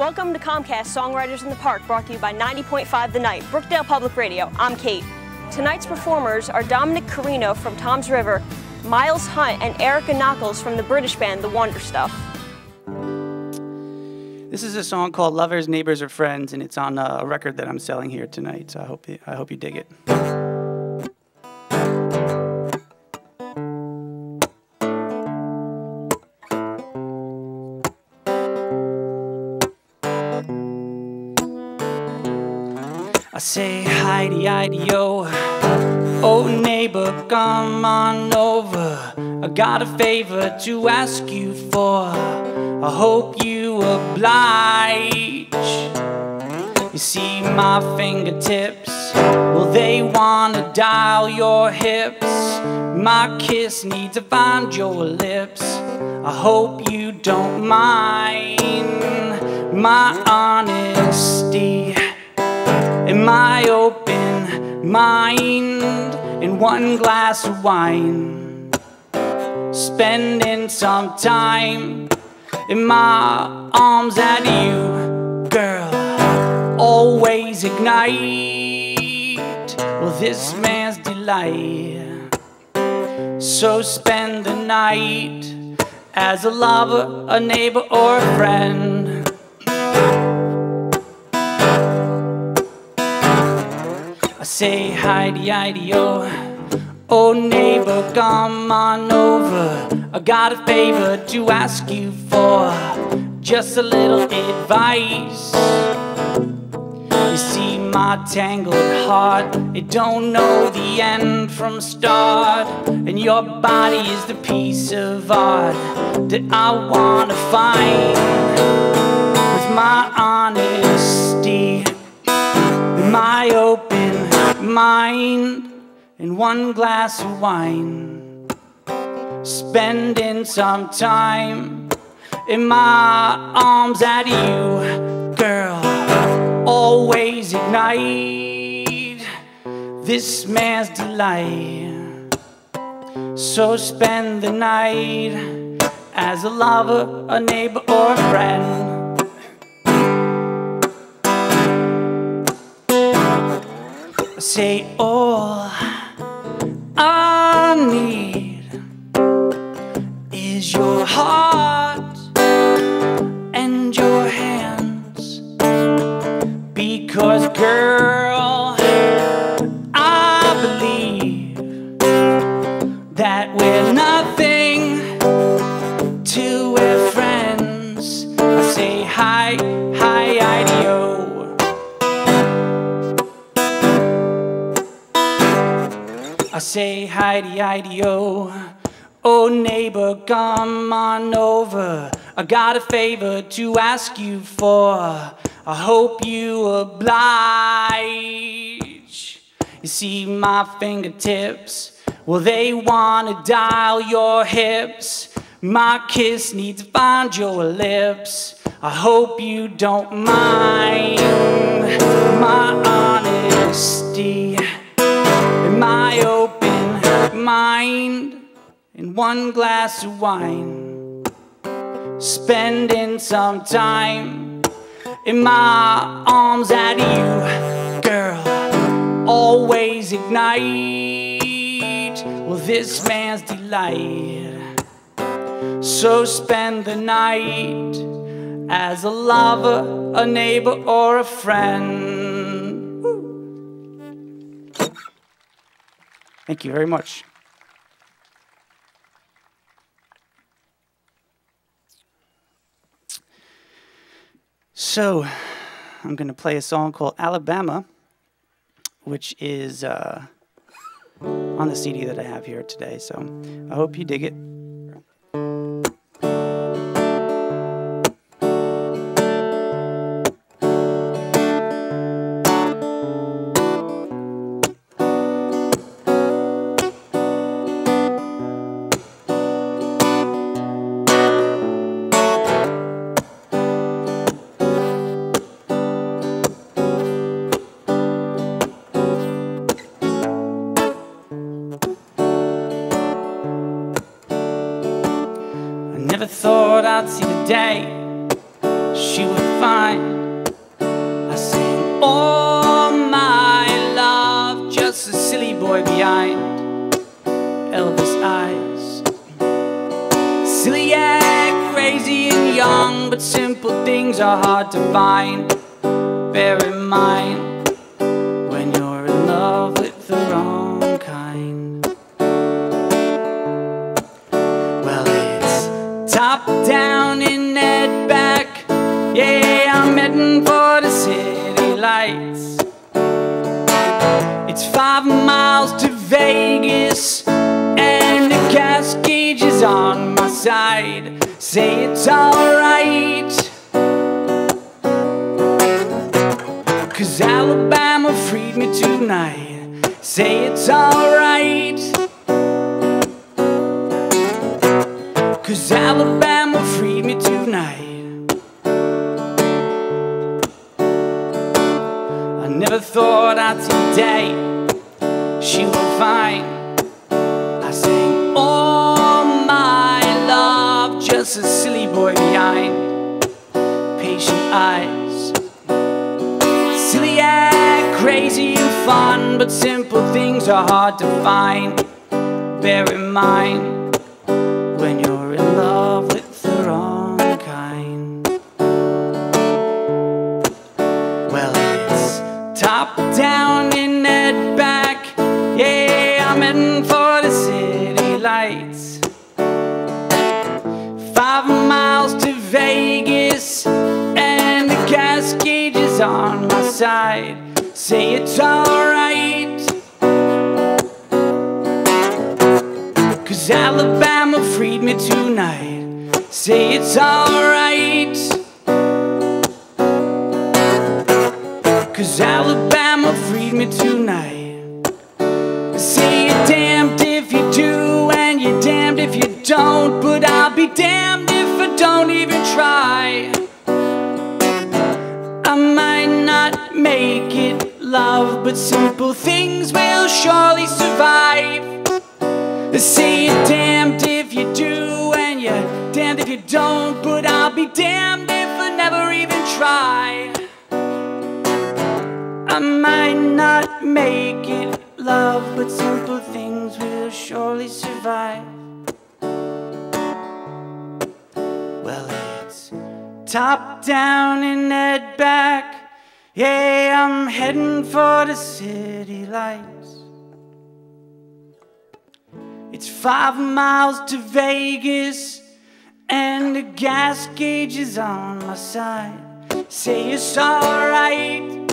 Welcome to Comcast Songwriters in the Park, brought to you by 90.5 The Night Brookdale Public Radio. I'm Kate. Tonight's performers are Domenick Carino from Tom's River, Miles Hunt, and Erica Knockalls from the British band The Wonder Stuff. This is a song called Lovers, Neighbors, or Friends, and it's on a record that I'm selling here tonight, so I hope you dig it. I say hi-de-hi-de-yo, oh neighbor, come on over. I got a favor to ask you for, I hope you oblige. You see my fingertips, well they wanna dial your hips. My kiss needs to find your lips, I hope you don't mind my honesty and my open mind in one glass of wine, spending some time in my arms at you, girl, always ignite, well this man's delight. So spend the night as a lover, a neighbor, or a friend. I say hi-de-hi-de-yo, oh neighbor, come on over. I got a favor to ask you for, just a little advice. You see my tangled heart, it don't know the end from start, and your body is the piece of art that I wanna find with my honesty, my open mind, and one glass of wine, spending some time in my arms at you, girl, always ignite this man's delight. So spend the night as a lover, a neighbor, or a friend. Say all I need is your heart and your hands, because girl, I believe that we're nothing till we're friends. I say hi-de-yo. I say hi-de-hi-de-yo, oh neighbor, come on over. I got a favor to ask you for, I hope you oblige. You see my fingertips, well they wanna dial your hips. My kiss needs to find your lips, I hope you don't mind my honesty, my open mind, in one glass of wine, spending some time in my arms at you, girl, always ignite, well this man's delight. So spend the night as a lover, a neighbor, or a friend. Woo. Thank you very much. So, I'm going to play a song called Alabama, which is on the CD that I have here today. So, I hope you dig it. Thought I'd see the day she would find behind Elvis eyes. Silly, yeah, crazy and young, but simple things are hard to find. Bear in mind when you're in love with the wrong kind. Well, it's top down in head back. Yeah, I'm heading for the city lights. It's 5 miles to Vegas, and the gas gauge is on my side. Say it's alright, 'cause Alabama freed me tonight. Say it's alright, 'cause Alabama freed me tonight. I never thought I'd see the day she would find. I sang, oh my love, just a silly boy behind patient eyes. Silly, yeah, crazy and fun, but simple things are hard to find. Bear in mind when you're in love with the wrong kind. Well, it's top down in head back. Yeah, I'm heading for the city lights. 5 miles to Vegas, and the gas gauge is on my side. Say it's alright, 'cause Alabama freed me tonight. Say it's alright, 'cause Alabama freed me tonight. Say you're damned if you do, and you're damned if you don't, but I'll be damned if I don't even try. I might not make it, love, but simple things will surely survive. Say you're damned if you do, and you're damned if you don't, but I'll be damned if I never even try. I might not make it, love, but simple things will surely survive. Well, it's top down and head back. Yeah, I'm heading for the city lights. It's 5 miles to Vegas, and the gas gauge is on my side. Say it's alright,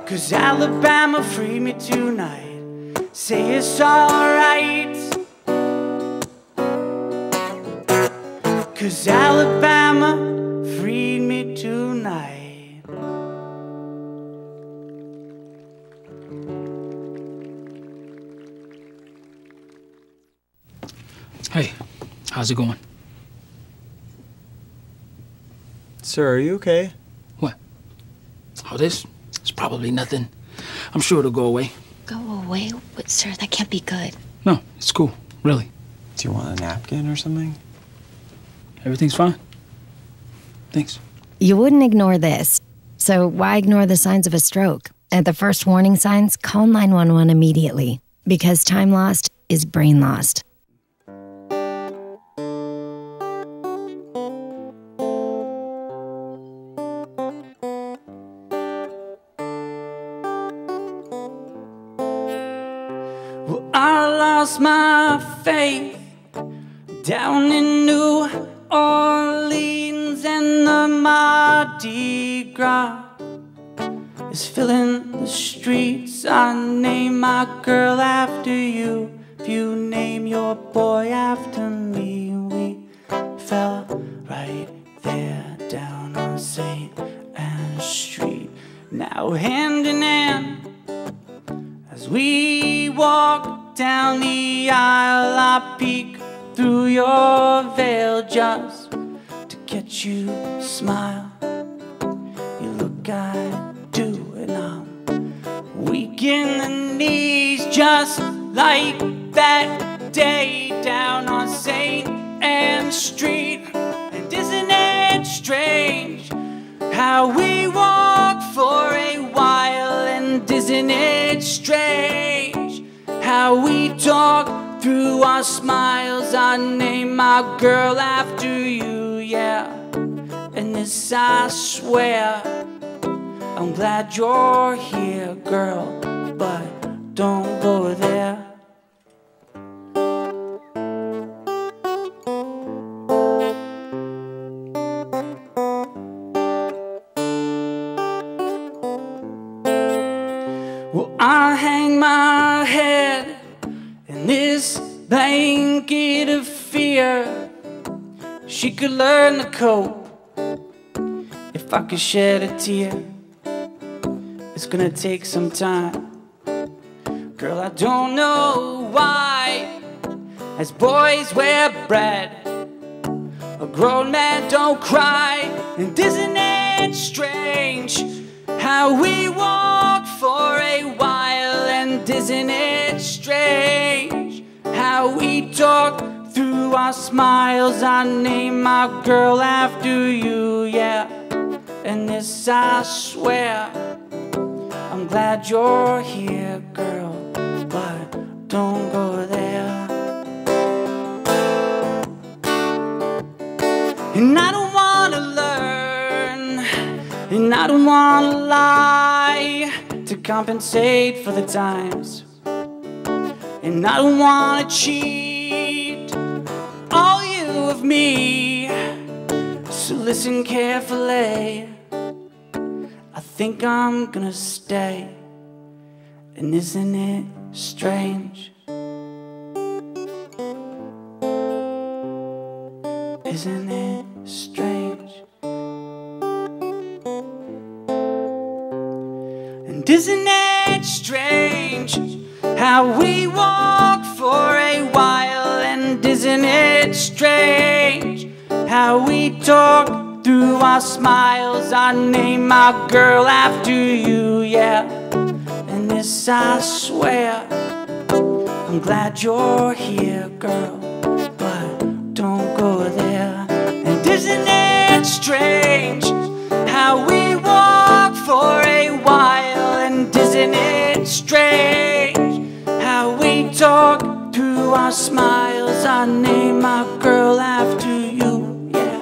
'cause Alabama freed me tonight. Say it's alright, 'cause Alabama freed me tonight. Hey, how's it going? Sir, are you okay? What? Oh, this? It's probably nothing. I'm sure it'll go away. Go away? But, sir, that can't be good. No, it's cool, really. Do you want a napkin or something? Everything's fine. Thanks. You wouldn't ignore this, so why ignore the signs of a stroke? At the first warning signs, call 911 immediately, because time lost is brain lost. Well, I lost my faith down in New Orleans, and the Mardi Gras is filling the streets. I name my girl after you. If you name your boy after me, we fell right there down on St. Anne Street. Now hand in hand, as we walk down the aisle, I peek through your veil just to catch you smile. You look, I do, and I'm weak in the knees, just like that day down on St. Anne Street. And isn't it strange how we walk for a while, and isn't isn't it strange how we talk through our smiles? I named my girl after you, yeah. And this I swear, I'm glad you're here, girl, but don't go there. Well, I hang my head in this blanket of fear. She could learn to cope if I could shed a tear. It's gonna take some time. Girl, I don't know why, as boys we're bred, a grown man don't cry. And isn't it strange how we walk for a while? And isn't it strange how we talk through our smiles? I named my girl after you, yeah. And this I swear, I'm glad you're here, girl, but don't go there. And I don't wanna learn, and I don't wanna lie to compensate for the times. And I don't wanna cheat all you of me. So listen carefully, I think I'm gonna stay. And isn't it strange? Isn't it strange? And isn't it strange how we walk for a while? And isn't it strange how we talk through our smiles? I named my girl after you, yeah. And this I swear, I'm glad you're here, girl, but don't go there. And isn't it strange how we walk for a while? And isn't it strange how we talk through our smiles? I named my girl after you, yeah.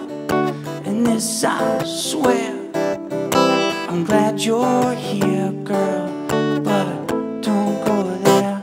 And this I swear, I'm glad you're here, girl, but don't go there.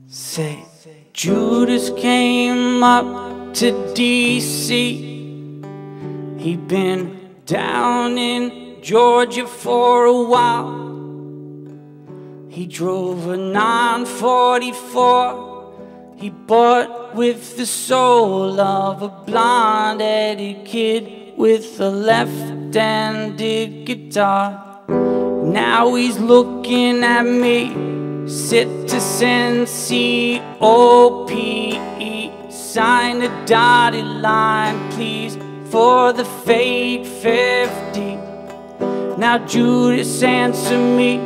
Say, Judas came up to D.C. He'd been down in Georgia for a while. He drove a 944 he bought with the soul of a blonde-headed kid with a left-handed guitar. Now he's looking at me, Citizen C-O-P-E. Sign the dotted line, please, for the fake 50. Now Judas, answer me,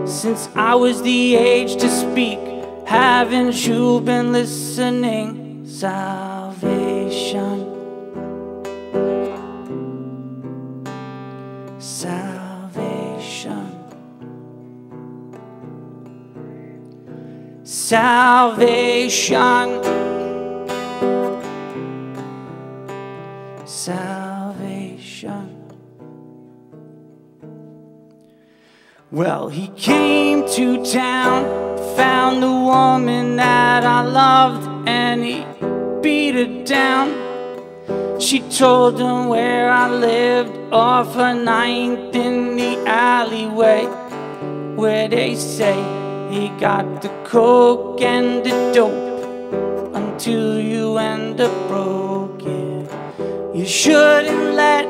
since I was the age to speak, haven't you been listening? Salvation, salvation, salvation, salvation. Well, he came to town, found the woman that I loved, and he beat her down. She told him where I lived, off a 9th in the alleyway, where they say he got the coke and the dope until you end up broke. Yeah. You shouldn't let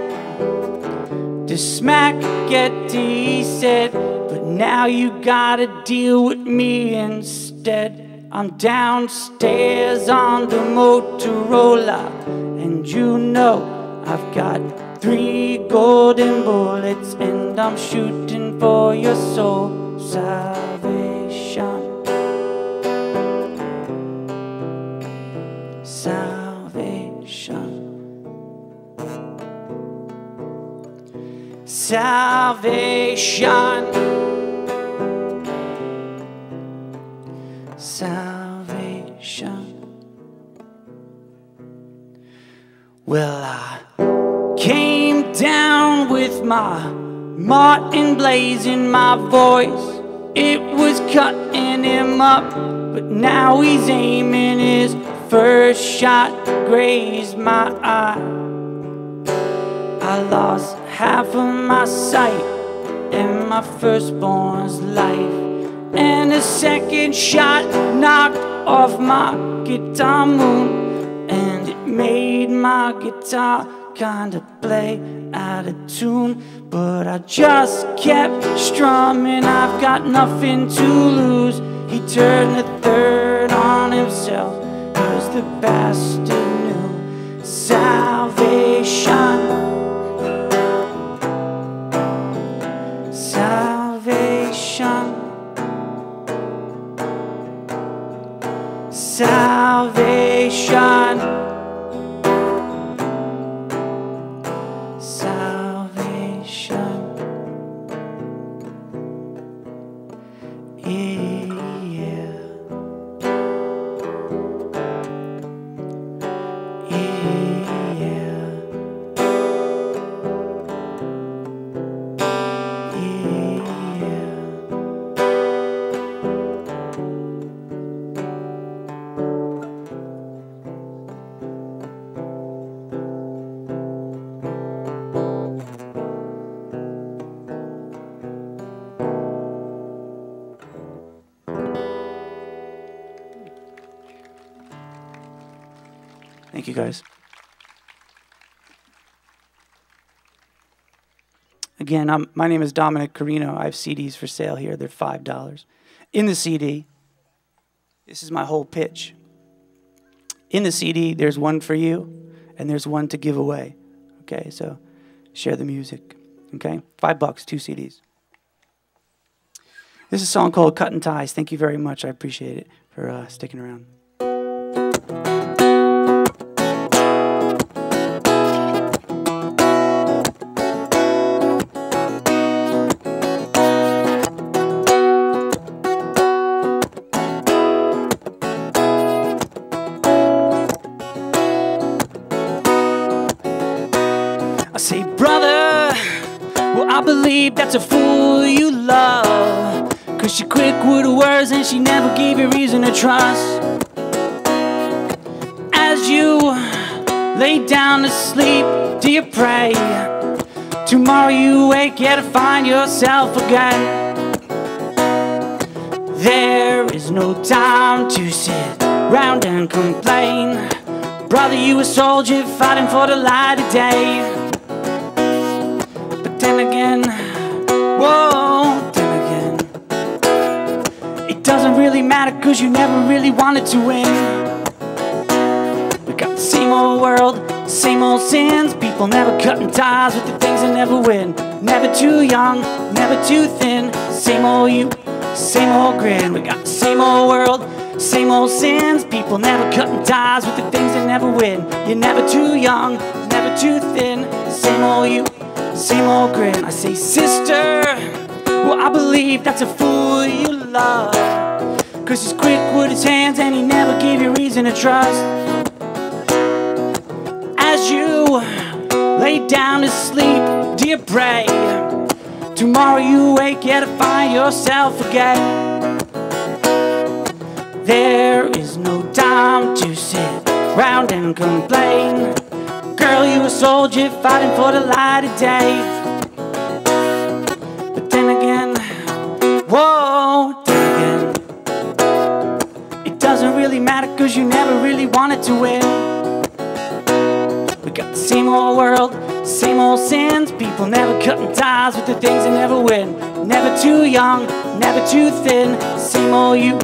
the smack get to you, he said, but now you gotta deal with me instead. I'm downstairs on the Motorola, and you know I've got 3 golden bullets, and I'm shooting for your soul salvation. Salvation. Salvation. Salvation. Well, I came down with my Martin blazing, my voice, it was cutting him up, but now he's aiming. His first shot grazed my eye. I lost half of my sight and my firstborn's life, and a second shot knocked off my guitar moon, and it made my guitar kinda play out of tune. But I just kept strumming, I've got nothing to lose. He turned the third on himself, 'cause the bastard knew salvation. Salvation. Salvation. Salvation. Yeah. Thank you, guys. Again, my name is Domenick Carino. I have CDs for sale here. They're $5. In the CD, this is my whole pitch. In the CD, there's one for you, and there's one to give away. Okay, so share the music. Okay, $5, 2 CDs. This is a song called Cutting Ties. Thank you very much. I appreciate it for sticking around. I say, brother, well, I believe that's a fool you love, 'cause she quick with her words and she never gave you reason to trust. As you lay down to sleep, do you pray tomorrow you wake, yeah, to find yourself again? There is no time to sit round and complain. Brother, you a soldier fighting for the light of day. But then again, whoa, then again, it doesn't really matter, 'cause you never really wanted to win. We got the same old world, same old sins, people never cutting ties with the things that never win. Never too young, never too thin, same old you, same old grin. We got the same old world, same old sins, people never cutting ties with the things that never win. You're never too young, never too thin, same old you, same old grin. I say, sister, well, I believe that's a fool you love, 'cause he's quick with his hands and he never gave you reason to trust. As you lay down to sleep, do you pray Tomorrow you wake, yeah, to find yourself again. There is no time to sit round and complain. Girl, you a soldier fighting for the light of day. But then again, whoa, then again, it doesn't really matter, cause you never really wanted to win. We got the same old world, same old sins. People never cutting ties with the things they never win. Never too young, never too thin. Same old you,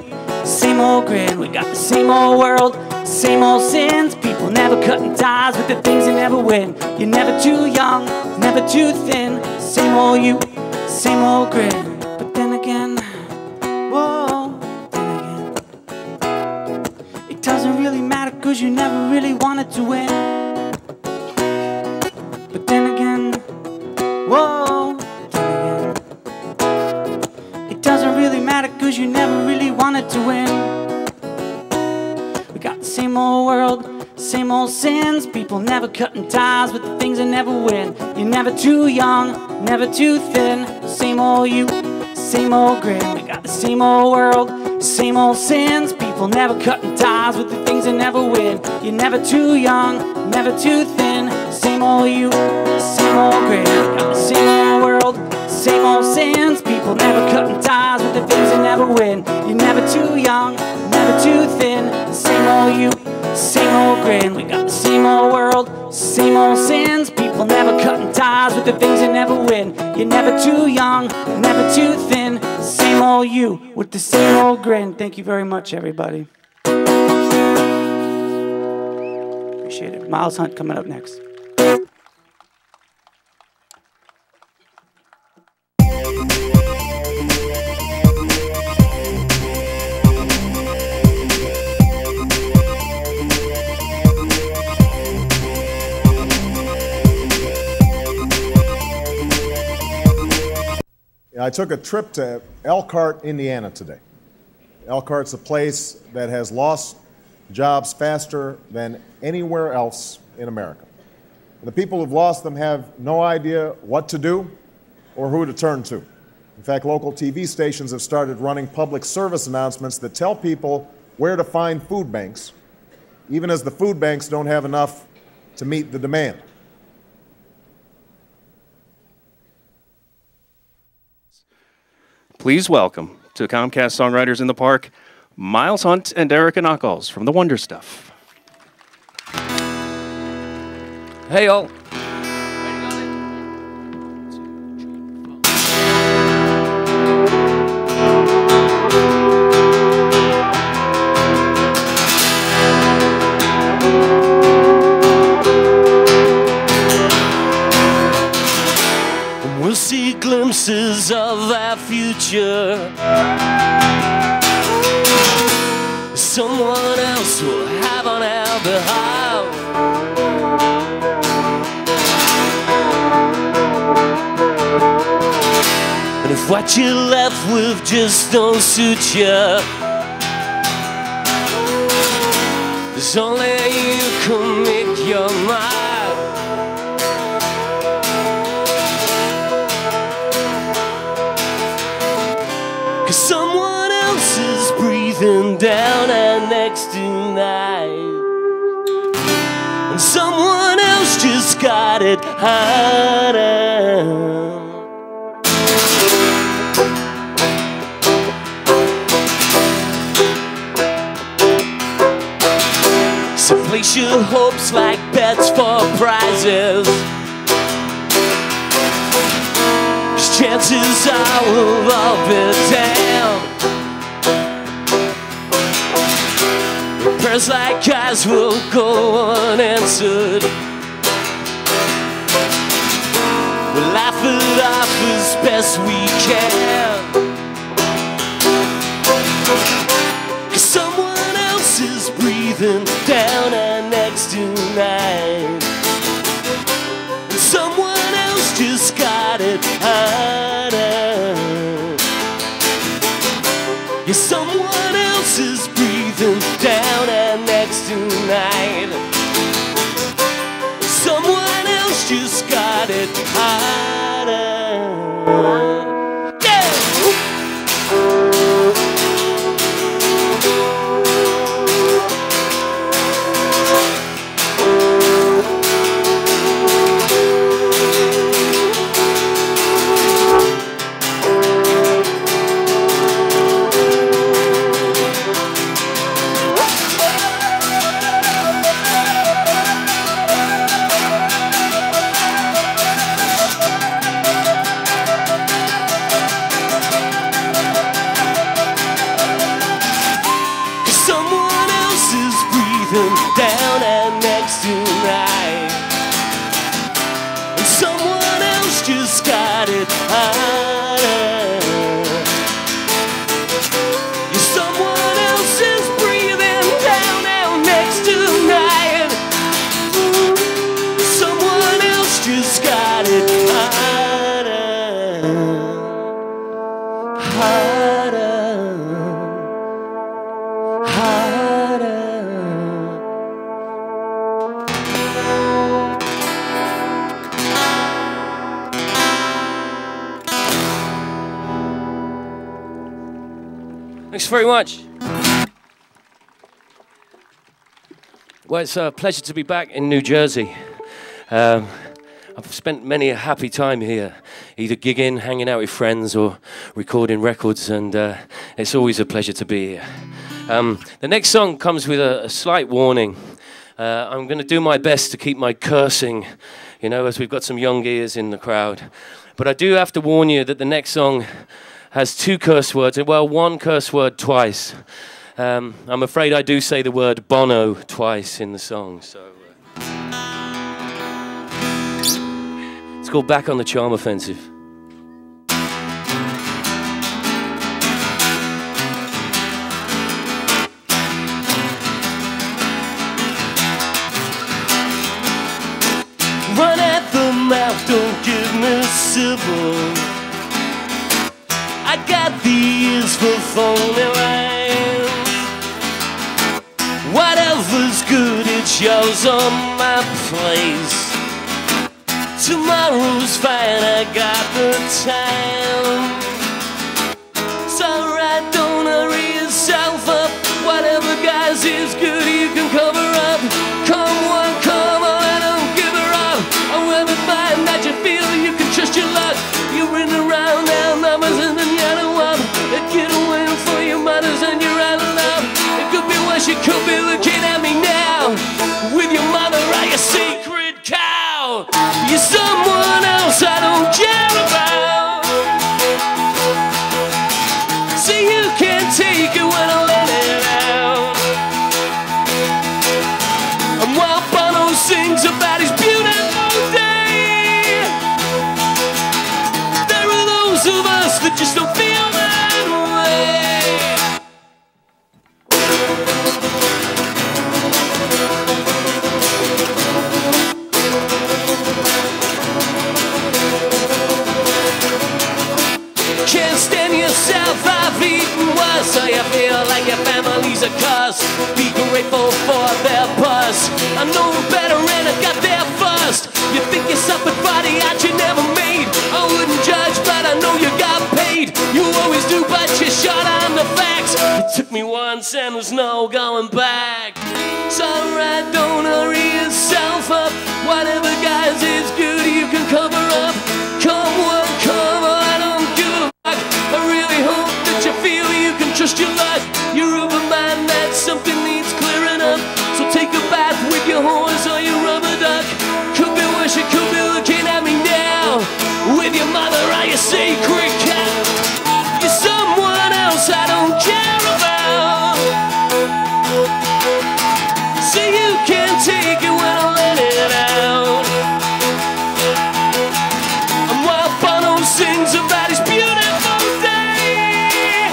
same old grin. We got the same old world, same old sins. People never cutting ties with the things they never win. You're never too young, never too thin. Same old you, same old grin. But then again, whoa, then again, it doesn't really matter, cause you never really wanted to win. But then again, whoa, then again, it doesn't really matter, cause you never really wanted to win. We got the same old world, same old sins. People never cutting ties with the things that never win. You're never too young, never too thin. Same old you, same old grin. We got the same old world, same old sins. People never cutting ties with the things that never win. You're never too young, never too thin. Same old you, same old grin. We got the same old world, same old sins. People never cutting ties with the things that never win. You're never too young, never too thin. Same old you, same old grin. We got the same old world, same old sins. People never cutting ties with the things that never win. You're never too young, never too thin. Same old you with the same old grin. Thank you very much, everybody. Appreciate it. Miles Hunt coming up next. I took a trip to Elkhart, Indiana today. Elkhart's a place that has lost jobs faster than anywhere else in America. The people who've lost them have no idea what to do or who to turn to. In fact, local TV stations have started running public service announcements that tell people where to find food banks, even as the food banks don't have enough to meet the demand. Please welcome to Comcast Songwriters in the Park, Miles Hunt and Erica Knockalls from The Wonder Stuff. Hey, y'all. We'll see glimpses of our future. Someone else will have on our behalf. And if what you're left with just don't suit you, there's only you can make your mind. Someone else is breathing down our necks tonight, and someone else just got it harder. So place your hopes like bets for prizes. Chances are we'll all be down. Prayers like ours will go unanswered. We'll laugh it off as best we can. 'Cause someone else is breathing down our necks tonight. And someone else just got it harder. Yeah, someone else is breathing down our necks tonight. Someone else just got it harder. Thanks very much. Well, it's a pleasure to be back in New Jersey. I've spent many a happy time here, either gigging, hanging out with friends, or recording records, and it's always a pleasure to be here. The next song comes with a slight warning. I'm going to do my best to keep my cursing, you know, as we've got some young ears in the crowd. But I do have to warn you that the next song has 2 curse words, well, 1 curse word twice. I'm afraid I do say the word Bono twice in the song, so... It's called Back on the Charm Offensive. Run at the mouth, don't give me civil. I got the ears for phony lines. Whatever's good, it's yours on my place. Tomorrow's fine, I got the time. So right, don't hurry yourself up. Whatever, guys, is good, you can cover up. Come on, I don't give her up. Oh, every time that you feel, you can trust your luck. You're in around now, numbers and then you know up. Get away for your mothers and you're out of love. It could be worse, you could be looking at me now. With your mother, are you secret cow? You're someone else I don't care about. See, you can't take it when I let it out. And while Bono sings about his beautiful day, there are those of us that just don't feel that way. Can't stand yourself, I've eaten worse. So you feel like your family's a curse. Be grateful for their buzz. I know better and I got there first. You think you're something funny out you never made. I wouldn't judge, but I know you got paid. You always do, but you're short on the facts. It took me once and there's no going back. So right, don't hurry yourself up. Whatever, guys, is good, you can cover up. Come on, I don't give a fuck. I really hope that you feel you can trust your luck. You're of a mind that something needs clearing up. So take a bath with your horse or your rubber duck. Could be worse, you could be looking at me now. With your mother, are you secret cat? You're someone else I don't care about. See, you can't take it when I let it out. And while Bono sings about his beautiful day,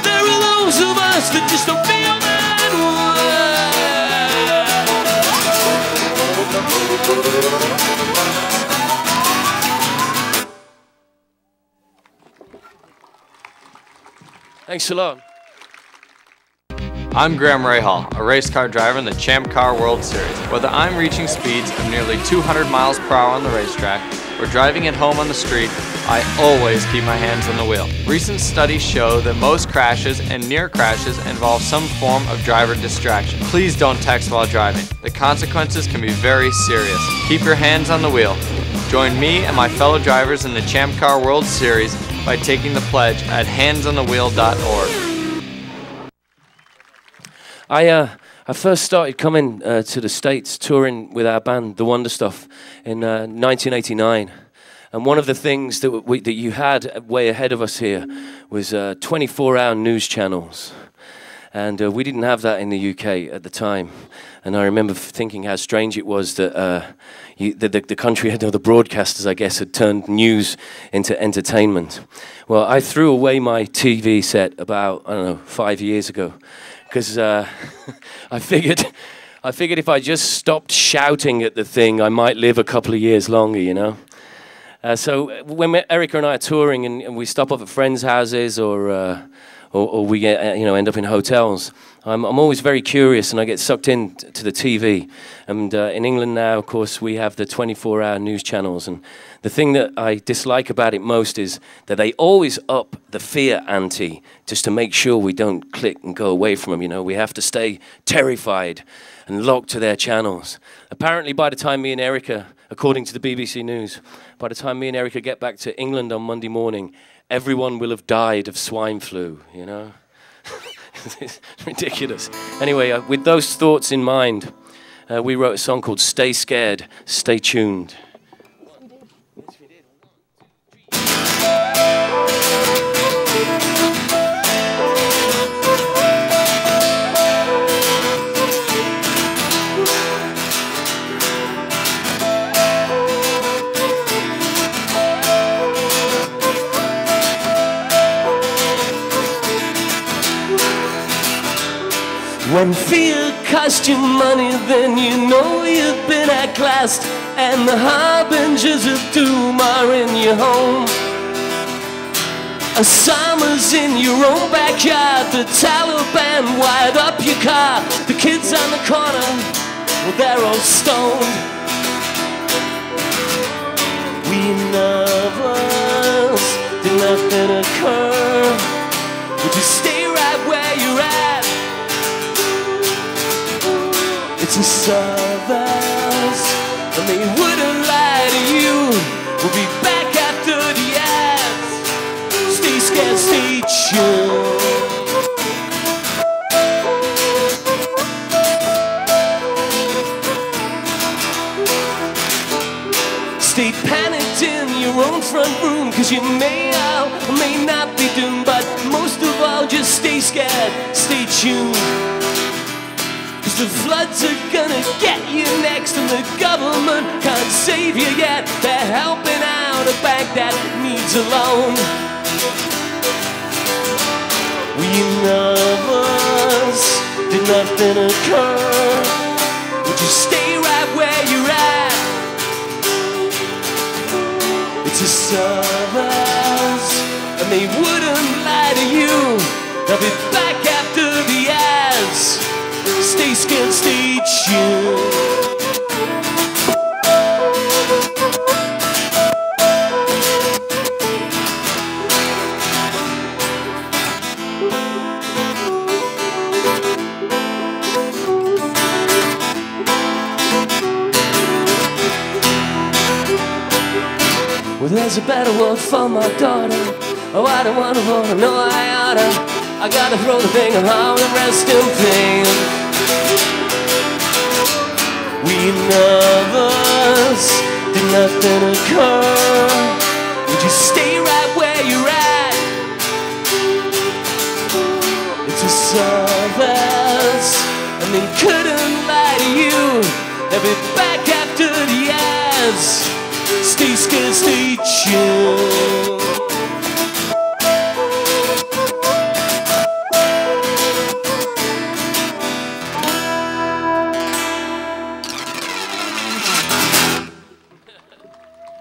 there are those of us that just don't feel that way. Thanks a lot. I'm Graham Rahal, a race car driver in the Champ Car World Series. Whether I'm reaching speeds of nearly 200 miles per hour on the racetrack, or driving at home on the street, I always keep my hands on the wheel. Recent studies show that most crashes and near crashes involve some form of driver distraction. Please don't text while driving. The consequences can be very serious. Keep your hands on the wheel. Join me and my fellow drivers in the Champ Car World Series by taking the pledge at handsonthewheel.org. I first started coming to the States touring with our band, The Wonder Stuff, in 1989. And one of the things that you had way ahead of us here was 24-hour news channels. And we didn't have that in the UK at the time. And I remember thinking how strange it was that the country, the broadcasters, I guess, had turned news into entertainment. Well, I threw away my TV set about, 5 years ago. Because I figured if I just stopped shouting at the thing, I might live a couple of years longer, you know. So when Erica and I are touring and we stop off at friends' houses or we get end up in hotels, I'm always very curious and I get sucked in to the TV. And in England now, of course, we have the 24-hour news channels. And the thing that I dislike about it most is that they always up the fear ante just to make sure we don't click and go away from them. You know, we have to stay terrified and locked to their channels. Apparently, by the time me and Erica, according to the BBC News, by the time me and Erica get back to England on Monday morning, everyone will have died of swine flu, you know? It's ridiculous. Anyway, with those thoughts in mind, we wrote a song called Stay Scared, Stay Tuned. When fear costs you money, then you know you've been outclassed, and the harbingers of doom are in your home. A summer's in your own backyard, the Taliban wired up your car, the kids on the corner, well, they're all stoned. We nervous, did nothing occur, would you stay right where you're at? It's a service, and they wouldn't lie to you. We'll be back after the ads. Stay scared, stay tuned. Stay panicked in your own front room, 'cause you may or may not be doomed, but most of all, just stay scared, stay tuned. The floods are gonna get you next, and the government can't save you yet. They're helping out a bank that needs a loan. Were you nervous? Did nothing occur? Would you stay right where you're at? It's a service, and they wouldn't lie to you. They'll be back after the ads. Stay scared, stay tuned. Well, there's a better word for my daughter. Oh, I don't wanna vote, I know I oughta. I gotta throw the thing on all the rest in pain. We nervous, did nothing occur? Would you stay right where you're at? It's a service, and they couldn't lie to you. They'll be back after the ads. Stay scared, stay tuned.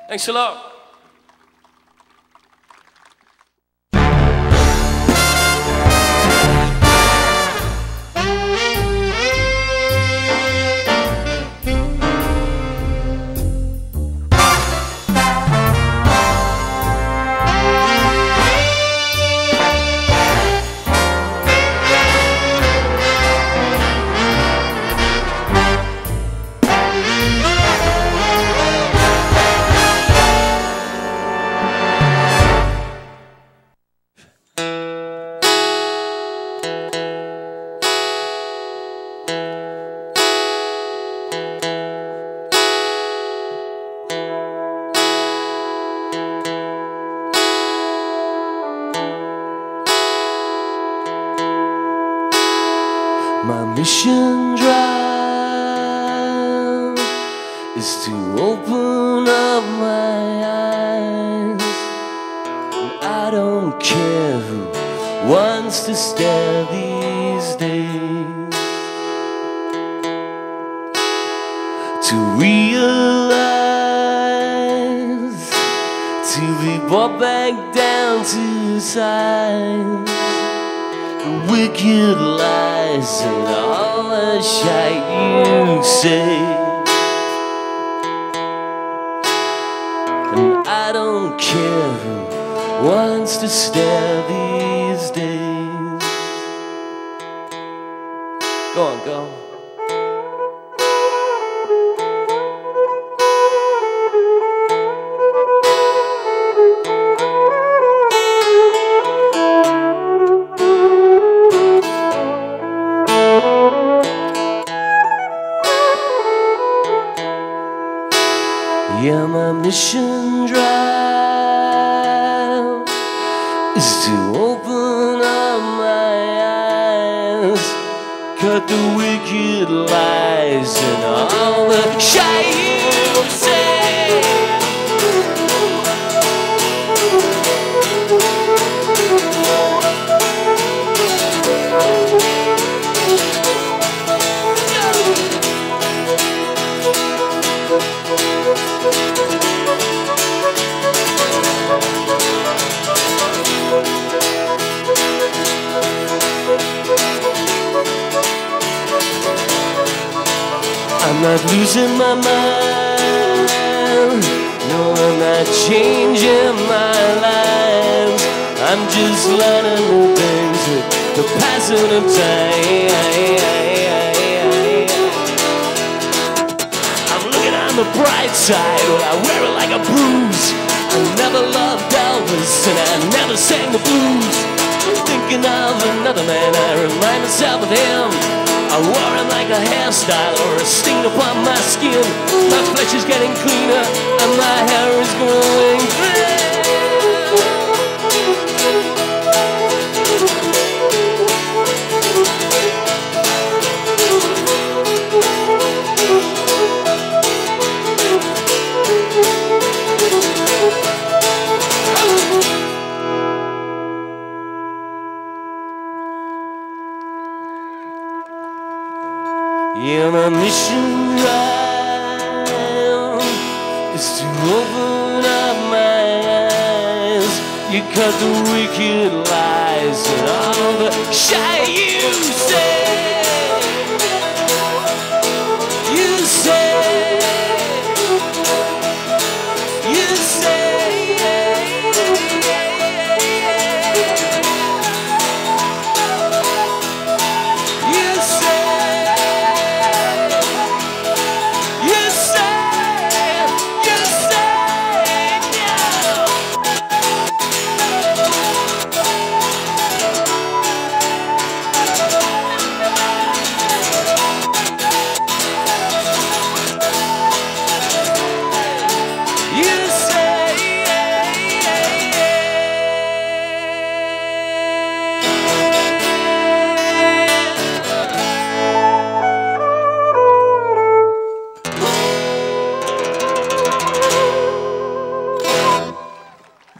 Thanks a lot. mission drive is to open up my eyes. And I don't care who wants to stare these days. To realize, to be brought back down to size. Wicked lies and all the shit you say. And I don't care who wants to stare these days. Go on, go. Yeah, my mission drive is to open up my eyes, cut the wicked lies and all the shit you say. I'm not losing my mind, no, I'm not changing my life. I'm just learning new things with the passing of time. I'm looking on the bright side, but I wear it like a bruise. I never loved Elvis and I never sang the blues. Thinking of another man, I remind myself of him. I wore him like a hairstyle or a sting upon my skin. My flesh is getting cleaner and my hair is growing gray. Yeah, my mission drive is to open up my eyes. You cut the wicked lies and all the shit you say. You say. You say.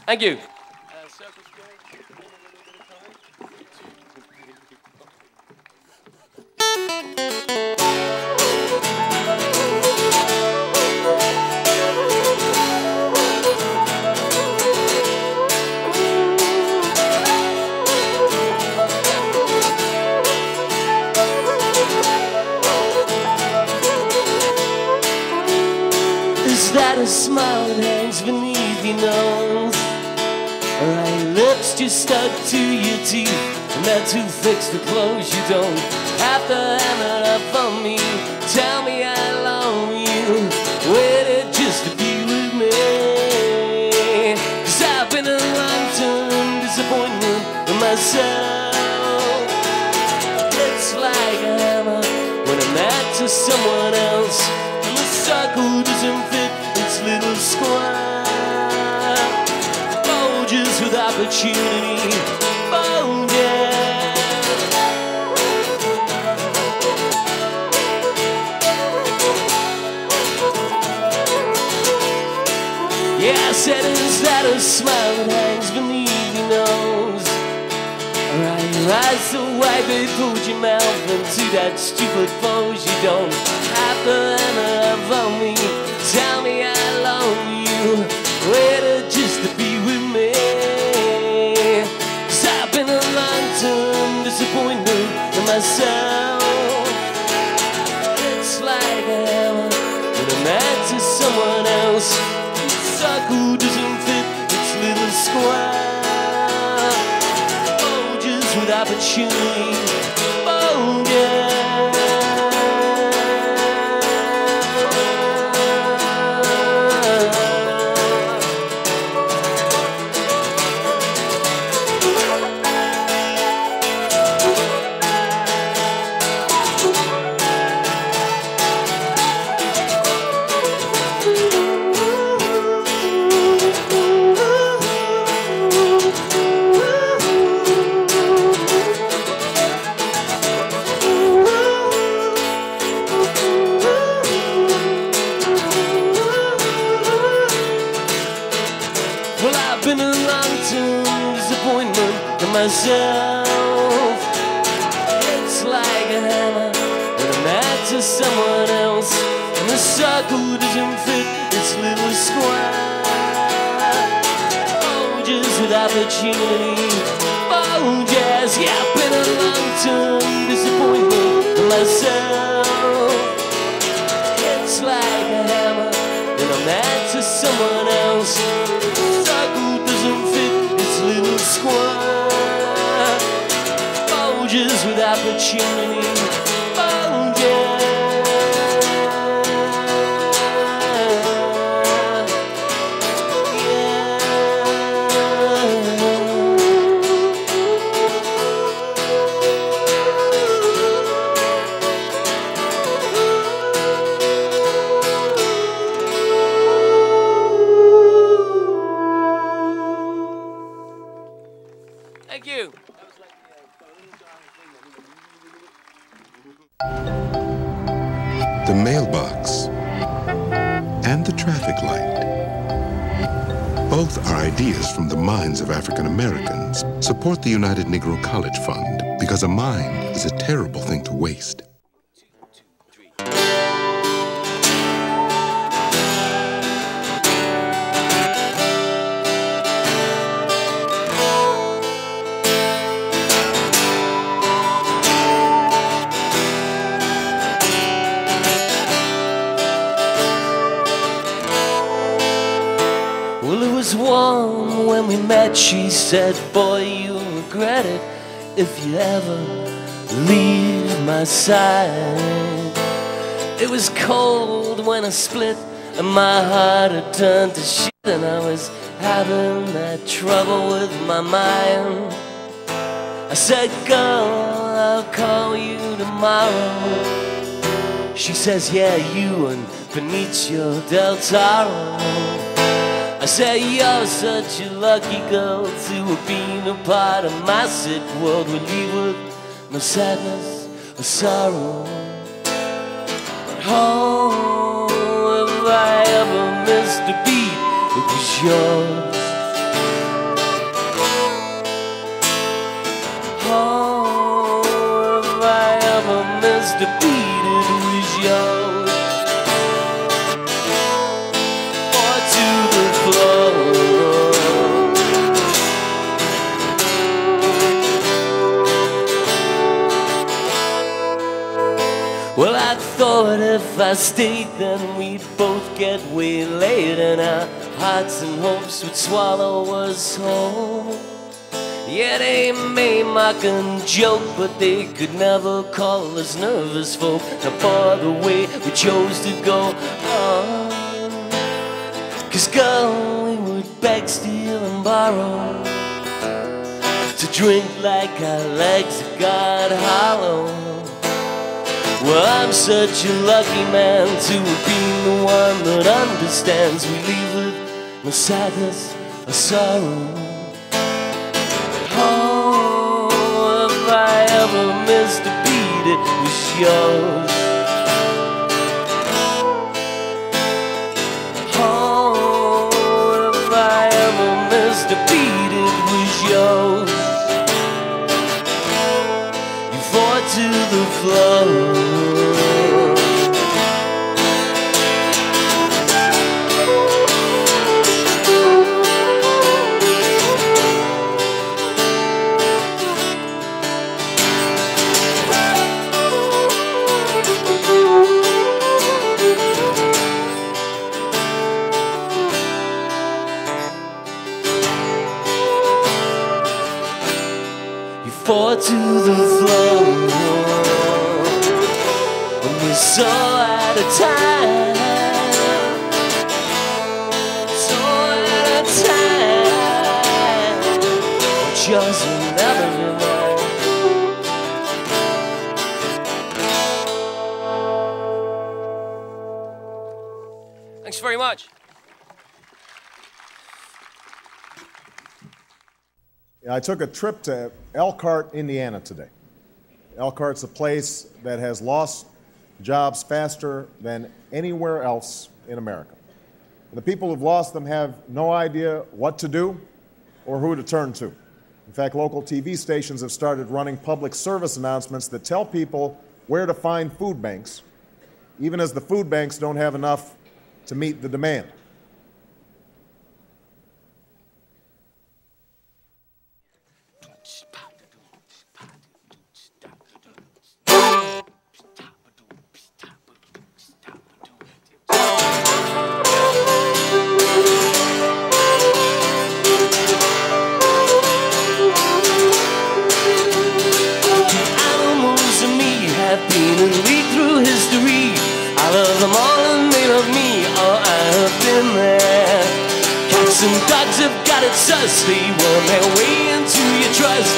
Thank you. Is that a smile that hangs beneath your nose? Or are your lips just stuck to your teeth and they're too fixed to close? You don't have to ham it up for me. Tell me I love you, waited just to be with me. 'Cause I've been a long-term disappointment in myself. It's like a hammer when I'm mad to someone else, and the circle doesn't fit its little square. With opportunity, oh yeah. said, is that a smile that hangs beneath your nose? Or are your eyes so wide they pulled your mouth into that stupid pose? You don't have to love on me. Tell me I love you. Wait just to be with me. 'Cause I've been a long-term disappointment in myself. It's like a hammer when I'm mad to someone else. Suck who doesn't fit its little square. Bulges with opportunity. Bulges. Myself. It's like a hammer when I'm mad to someone else, and the circle doesn't fit its little square. Oh, just with opportunity. Oh, yes, yeah, I've been a long-term disappointment in myself. It's like a hammer when I'm mad to someone else, the circle doesn't fit its little square. Just with opportunity. Oh, yeah. Thank you. The mailbox and the traffic light. Both are ideas from the minds of African Americans. Support the United Negro College Fund, because a mind is a terrible thing to waste. Warm when we met, she said, boy, you'll regret it if you ever leave my side. It was cold when I split and my heart had turned to shit, and I was having that trouble with my mind. I said, girl, I'll call you tomorrow. She says, yeah, you and Benicio del Toro. I said, you're such a lucky girl to have been a part of my sick world. We leave with no sadness or sorrow. Oh, if I ever missed a beat, it was yours. Oh, if I ever missed a beat, it was yours. Well, I thought if I stayed, then we'd both get waylaid, and our hearts and hopes would swallow us whole. Yeah, they may mock and joke, but they could never call us nervous folk. Now for the way we chose to go on, 'cause girl, we would beg, steal and borrow, to drink like our legs got hollow. Well, I'm such a lucky man to have been the one that understands. We leave with no sadness or sorrow. Oh, if I ever missed a beat, it was yours. Oh, if I was the beat, it was yours. You fought to the floor. Fought to the floor when we're so out of time, so out of time. But yours will never be mine. Thanks very much. I took a trip to Elkhart, Indiana today. Elkhart's a place that has lost jobs faster than anywhere else in America. The people who've lost them have no idea what to do or who to turn to. In fact, local TV stations have started running public service announcements that tell people where to find food banks, even as the food banks don't have enough to meet the demand. And dogs have got it sus. They worm their way into your trust.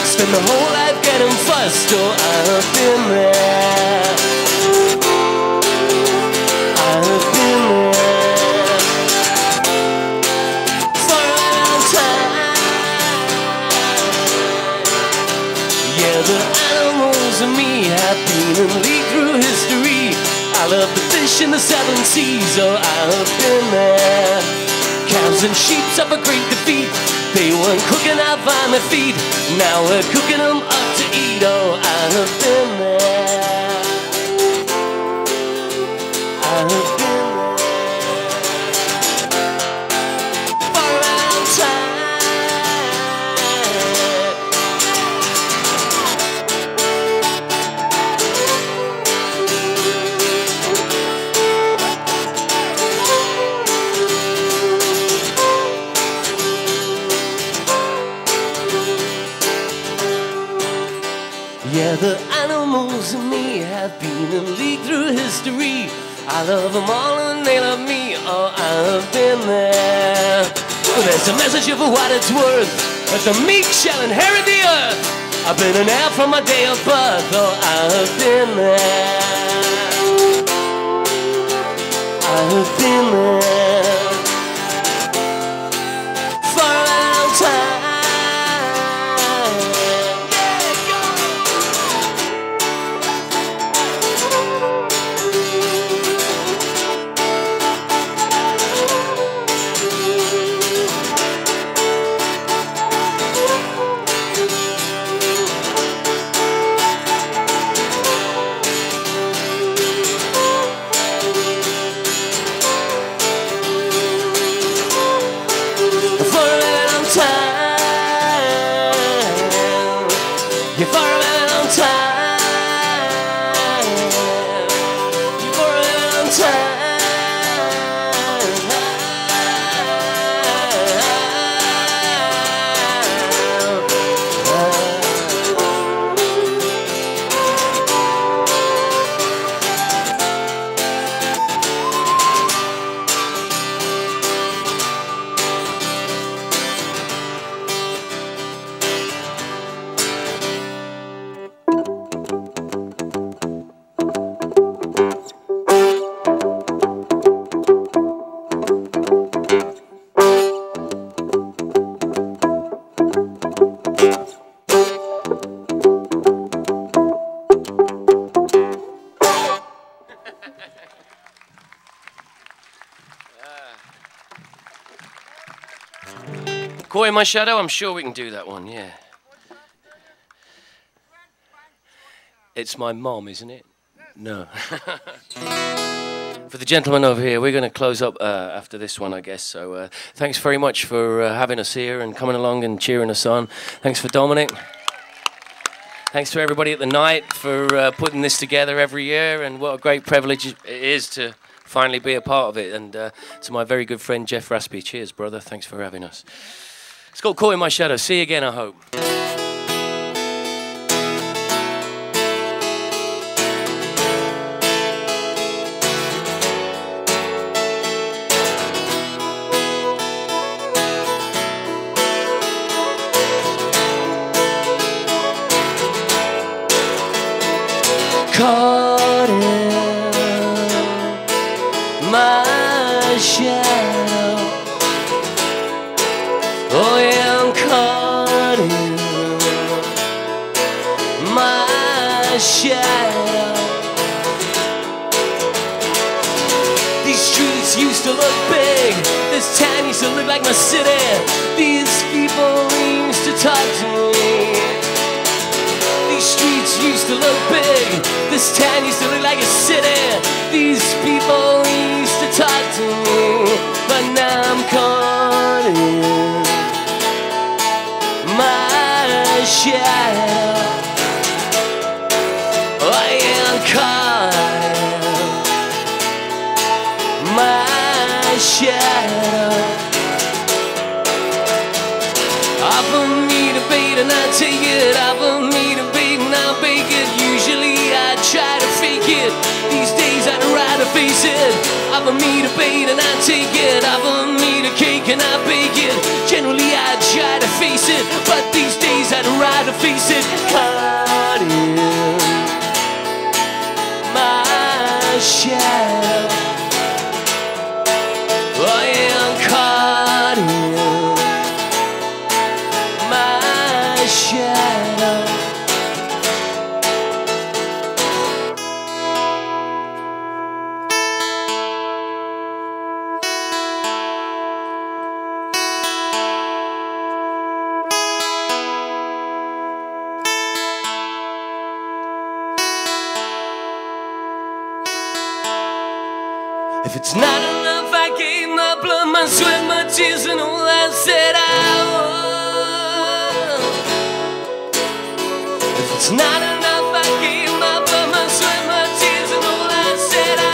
Spend the whole life getting fussed. Oh, I've been there. I've been there for a long time. Yeah, the animals and me have been in league through history. I love the fish in the seven seas. Oh, I've been there. Cows and sheep suffer great defeat. They weren't cooking out by my feet. Now we're cooking them up to eat. Oh, I have been there. I have been there for a long time. Yeah, the animals and me have been in league through history. I love them all and they love me. Oh, I've been there. Well, there's a message of what it's worth, that the meek shall inherit the earth. I've been an heir from my day of birth. Oh, I've been there. I've been there for a long time. Caught in My Shadow? I'm sure we can do that one, yeah. It's my mom, isn't it? No. For the gentleman over here, we're going to close up after this one, I guess. So thanks very much for having us here and coming along and cheering us on. Thanks for Domenick. Thanks to everybody at the night for putting this together every year, and what a great privilege it is to finally be a part of it. And to my very good friend Jeff Raspy, cheers, brother. Thanks for having us. It's called Caught in My Shadow. See you again, I hope. Caught in my shadow. Oh yeah, I'm caught in my shadow. These streets used to look big. This town used to look like my city. These people used to talk to me. These streets used to look big. This town used to look like a city. These people used to talk to me. But now I'm caught in my shadow. I am caught in my shadow. Offer me to bait and I take it. Offer me to bait and I'll bake it. Usually I try to fake it. These days I'd rather face it. Offer me to bait and I take it. Offer me to cake and I bake it. Generally I try to face it, but these days I'd rather face it. Caught in my shadow. I am caught in my shadow. If it's not enough, I gave my blood, my sweat, my tears, and all I said I would. If it's not enough, I gave my blood, my sweat, my tears, and all I said I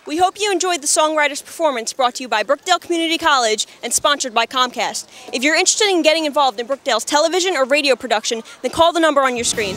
We hope you enjoyed the Songwriters performance brought to you by Brookdale Community College and sponsored by Comcast. If you're interested in getting involved in Brookdale's television or radio production, then call the number on your screen.